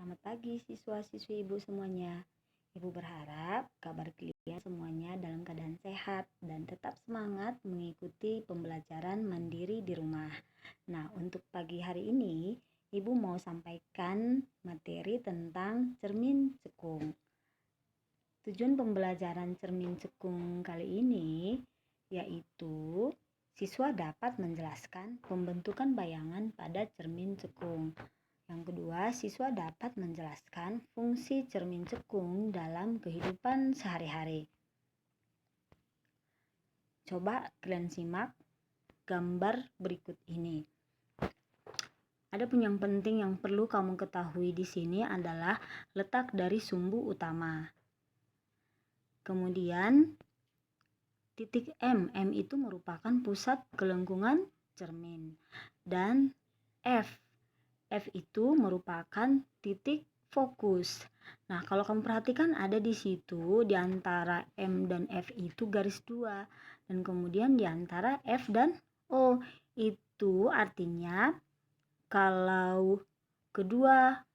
Selamat pagi siswa-siswi Ibu semuanya. Ibu berharap kabar kalian semuanya dalam keadaan sehat dan tetap semangat mengikuti pembelajaran mandiri di rumah. Nah, untuk pagi hari ini, Ibu mau sampaikan materi tentang cermin cekung. Tujuan pembelajaran cermin cekung kali ini yaitu siswa dapat menjelaskan pembentukan bayangan pada cermin cekung. Yang kedua, siswa dapat menjelaskan fungsi cermin cekung dalam kehidupan sehari-hari. Coba kalian simak gambar berikut ini. Ada yang penting yang perlu kamu ketahui di sini adalah letak dari sumbu utama. Kemudian titik M itu merupakan pusat kelengkungan cermin. Dan F itu merupakan titik fokus. Nah, kalau kamu perhatikan ada di situ di antara M dan F itu garis 2 dan kemudian di antara F dan O. Itu artinya kalau kedua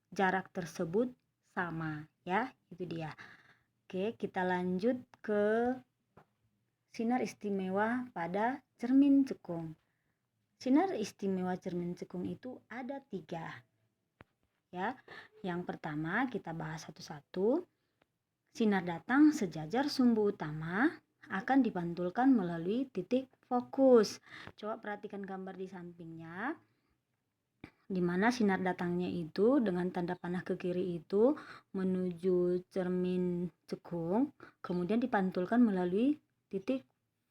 jarak tersebut sama, ya. Itu dia. Oke, kita lanjut ke sinar istimewa pada cermin cekung. Sinar istimewa cermin cekung itu ada 3. Ya, yang pertama kita bahas satu-satu. Sinar datang sejajar sumbu utama akan dipantulkan melalui titik fokus. Coba perhatikan gambar di sampingnya, di mana sinar datangnya itu dengan tanda panah ke kiri itu menuju cermin cekung, kemudian dipantulkan melalui titik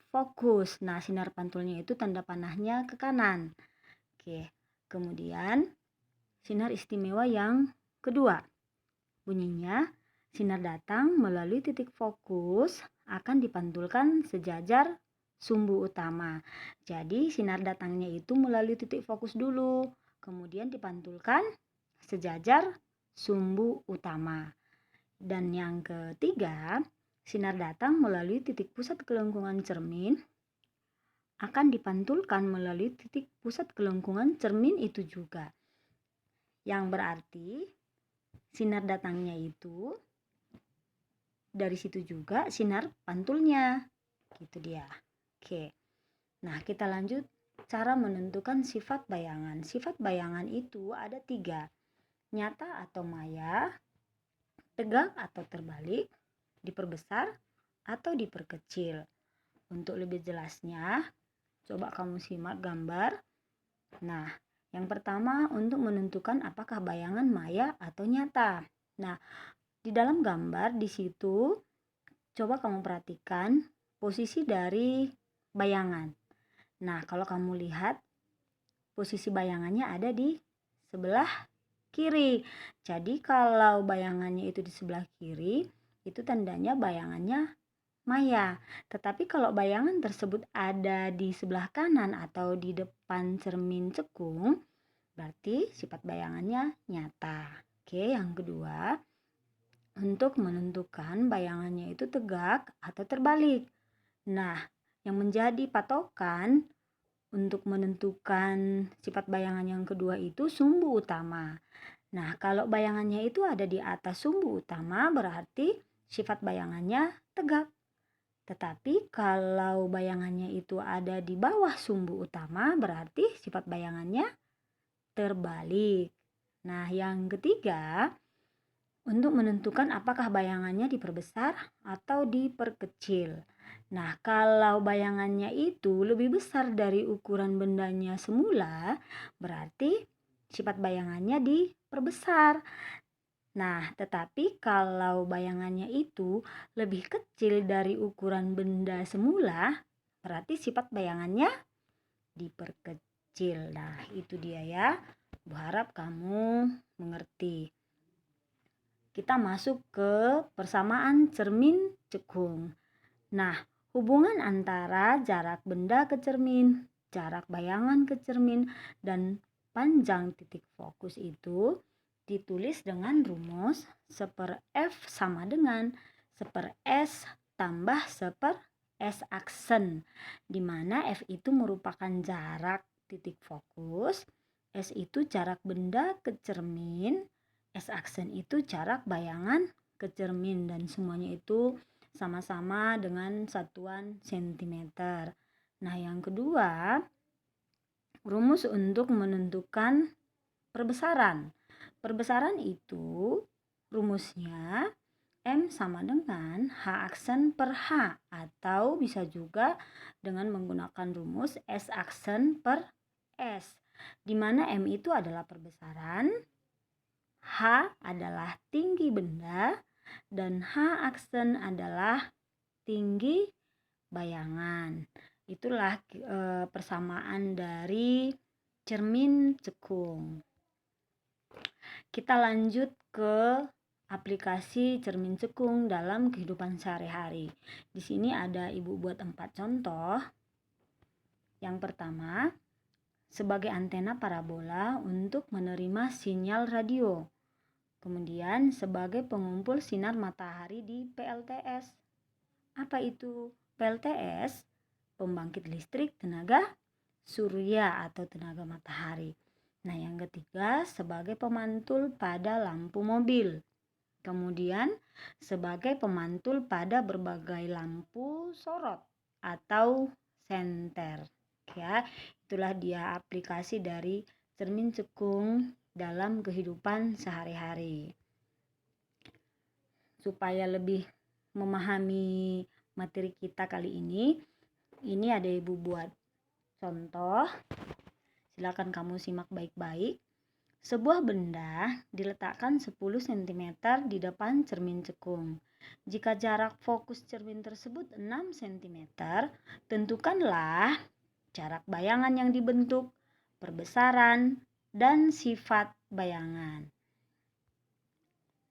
fokus. Nah, sinar pantulnya itu tanda panahnya ke kanan. Oke, kemudian sinar istimewa yang kedua, bunyinya sinar datang melalui titik fokus akan dipantulkan sejajar sumbu utama. Jadi sinar datangnya itu melalui titik fokus dulu, kemudian dipantulkan sejajar sumbu utama. Dan yang ketiga, sinar datang melalui titik pusat kelengkungan cermin akan dipantulkan melalui titik pusat kelengkungan cermin itu juga. Yang berarti sinar datangnya itu dari situ juga sinar pantulnya. Gitu dia. Oke. Nah, kita lanjut cara menentukan sifat bayangan. Sifat bayangan itu ada 3. Nyata atau maya, tegak atau terbalik, diperbesar atau diperkecil. Untuk lebih jelasnya, coba kamu simak gambar. Nah, yang pertama untuk menentukan apakah bayangan maya atau nyata. Nah, di dalam gambar di situ coba kamu perhatikan posisi dari bayangan. Nah, kalau kamu lihat posisi bayangannya ada di sebelah kiri. Jadi kalau bayangannya itu di sebelah kiri, itu tandanya bayangannya maya. Tetapi kalau bayangan tersebut ada di sebelah kanan atau di depan cermin cekung, berarti sifat bayangannya nyata. Oke, yang kedua, untuk menentukan bayangannya itu tegak atau terbalik. Nah, yang menjadi patokan untuk menentukan sifat bayangan yang kedua itu sumbu utama. Nah, kalau bayangannya itu ada di atas sumbu utama, berarti sifat bayangannya tegak. Tetapi kalau bayangannya itu ada di bawah sumbu utama, berarti sifat bayangannya terbalik. Nah, yang ketiga, untuk menentukan apakah bayangannya diperbesar atau diperkecil. Nah, kalau bayangannya itu lebih besar dari ukuran bendanya semula, berarti sifat bayangannya diperbesar. Nah, tetapi kalau bayangannya itu lebih kecil dari ukuran benda semula, berarti sifat bayangannya diperkecil. Nah, itu dia ya. Berharap kamu mengerti. Kita masuk ke persamaan cermin cekung. Nah, hubungan antara jarak benda ke cermin, jarak bayangan ke cermin, dan panjang titik fokus itu ditulis dengan rumus seper F sama dengan seper S tambah seper S aksen, di mana F itu merupakan jarak titik fokus, S itu jarak benda ke cermin, S-aksen itu jarak bayangan ke cermin dan semuanya itu sama-sama dengan satuan sentimeter. Nah, yang kedua, rumus untuk menentukan perbesaran. Perbesaran itu rumusnya M sama dengan H aksen per H, atau bisa juga dengan menggunakan rumus S aksen per S, di mana M itu adalah perbesaran, H adalah tinggi benda, dan H aksen adalah tinggi bayangan. Itulah persamaan dari cermin cekung. Kita lanjut ke aplikasi cermin cekung dalam kehidupan sehari-hari. Di sini ada Ibu buat 4 contoh. Yang pertama, sebagai antena parabola untuk menerima sinyal radio. Kemudian sebagai pengumpul sinar matahari di PLTS. Apa itu PLTS? Pembangkit listrik tenaga surya atau tenaga matahari. Nah, yang ketiga sebagai pemantul pada lampu mobil. Kemudian sebagai pemantul pada berbagai lampu sorot atau senter. Ya, itulah dia aplikasi dari cermin cekung dalam kehidupan sehari-hari. Supaya lebih memahami materi kita kali ini ada Ibu buat contoh. Silakan kamu simak baik-baik. Sebuah benda diletakkan 10 cm di depan cermin cekung. Jika jarak fokus cermin tersebut 6 cm, tentukanlah jarak bayangan yang dibentuk, perbesaran, dan sifat bayangan.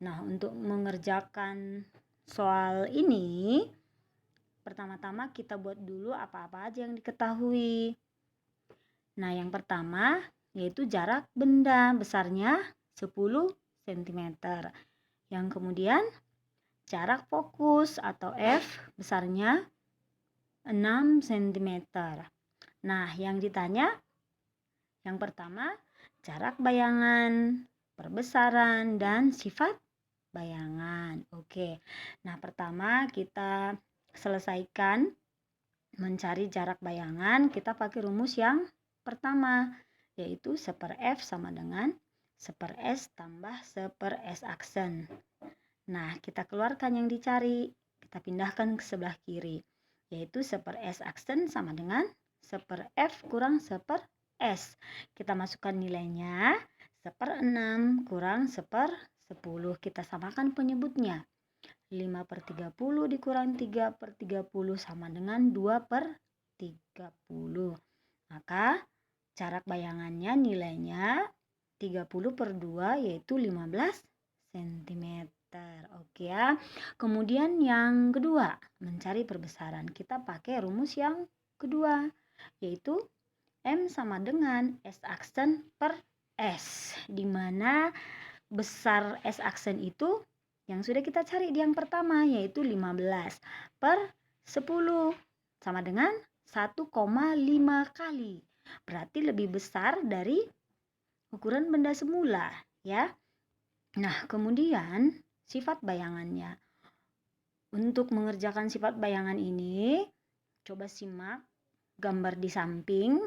Nah, untuk mengerjakan soal ini, pertama-tama kita buat dulu apa-apa aja yang diketahui. Nah, yang pertama yaitu jarak benda besarnya 10 cm. Yang kemudian jarak fokus atau F besarnya 6 cm. Nah, yang ditanya yang pertama jarak bayangan, perbesaran, dan sifat bayangan. Oke. Nah, pertama kita selesaikan mencari jarak bayangan, kita pakai rumus yang pertama, yaitu 1/F sama dengan 1/S tambah 1/S aksen. Nah, kita keluarkan yang dicari, kita pindahkan ke sebelah kiri, yaitu 1/S aksen sama dengan 1/F kurang 1/S. Kita masukkan nilainya, 1/6 kurang 1/10. Kita samakan penyebutnya. 5/30 dikurang 3/30 sama dengan 2/30. Maka jarak bayangannya nilainya 30/2 yaitu 15 cm. Oke ya. Kemudian yang kedua, mencari perbesaran. Kita pakai rumus yang kedua, yaitu M sama dengan S aksen per S, di mana besar S aksen itu yang sudah kita cari di yang pertama, yaitu 15/10 sama dengan 1,5 kali. Berarti lebih besar dari ukuran benda semula, ya. Nah, kemudian sifat bayangannya. Untuk mengerjakan sifat bayangan ini, coba simak gambar di samping.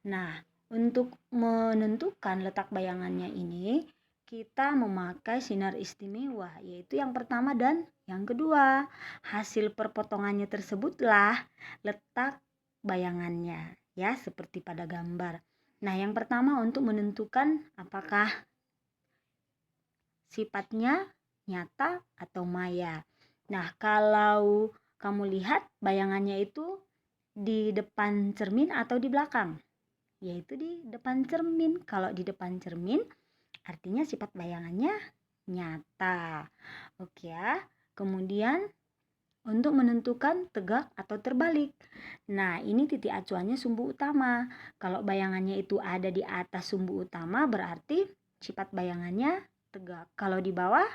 Nah, untuk menentukan letak bayangannya ini, kita memakai sinar istimewa, yaitu yang pertama dan yang kedua. Hasil perpotongannya tersebutlah letak bayangannya, ya, seperti pada gambar. Nah, yang pertama untuk menentukan apakah sifatnya nyata atau maya. Nah, kalau kamu lihat bayangannya itu di depan cermin atau di belakang, yaitu di depan cermin. Kalau di depan cermin, artinya sifat bayangannya nyata. Oke ya. Kemudian untuk menentukan tegak atau terbalik. Nah, ini titik acuannya sumbu utama. Kalau bayangannya itu ada di atas sumbu utama, berarti sifat bayangannya tegak. Kalau di bawah,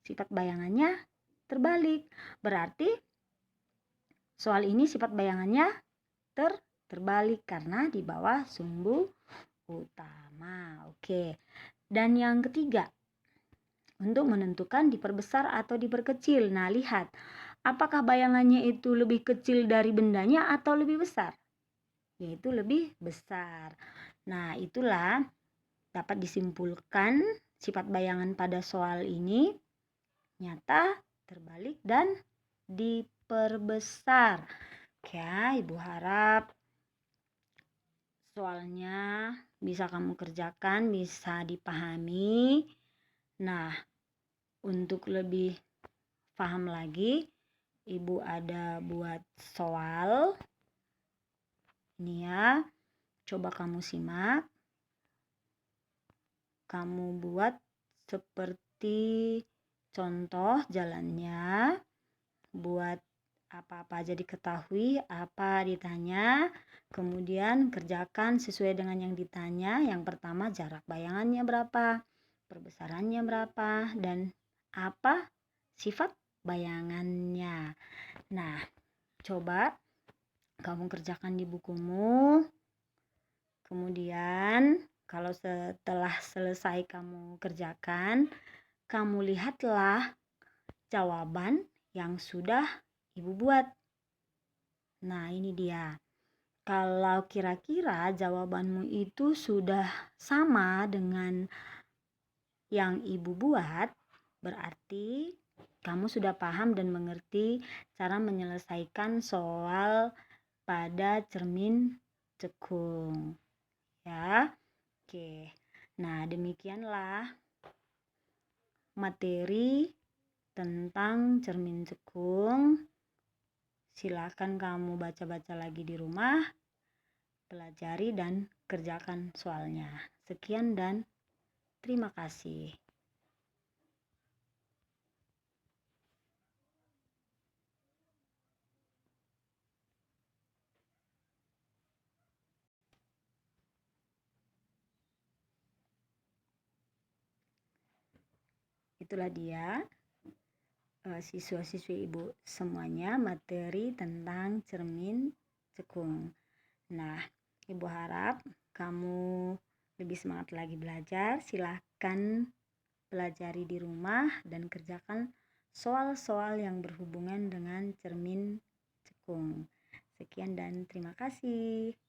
sifat bayangannya terbalik. Berarti soal ini sifat bayangannya terbalik karena di bawah sumbu utama. Oke. Dan yang ketiga, untuk menentukan diperbesar atau diperkecil. Nah, lihat, apakah bayangannya itu lebih kecil dari bendanya atau lebih besar? Yaitu lebih besar. Nah, itulah dapat disimpulkan sifat bayangan pada soal ini nyata, terbalik, dan diperbesar. Ya, Ibu harap soalnya bisa kamu kerjakan, bisa dipahami. Nah, untuk lebih paham lagi, Ibu ada buat soal. Ini ya, coba kamu simak. Kamu buat seperti contoh jalannya. Buat apa-apa aja diketahui, apa ditanya, kemudian kerjakan sesuai dengan yang ditanya. Yang pertama, jarak bayangannya berapa, perbesarannya berapa, dan apa sifat bayangannya. Nah, coba kamu kerjakan di bukumu. Kemudian, kalau setelah selesai kamu kerjakan, kamu lihatlah jawaban yang sudah Ibu buat. Nah, ini dia. Kalau kira-kira jawabanmu itu sudah sama dengan yang Ibu buat, berarti kamu sudah paham dan mengerti cara menyelesaikan soal pada cermin cekung. Ya, oke. Nah, demikianlah materi tentang cermin cekung. Silakan kamu baca-baca lagi di rumah, pelajari dan kerjakan soalnya. Sekian dan terima kasih. Itulah dia siswa-siswi Ibu semuanya materi tentang cermin cekung. Nah, Ibu harap kamu lebih semangat lagi belajar. Silahkan pelajari di rumah dan kerjakan soal-soal yang berhubungan dengan cermin cekung. Sekian dan terima kasih.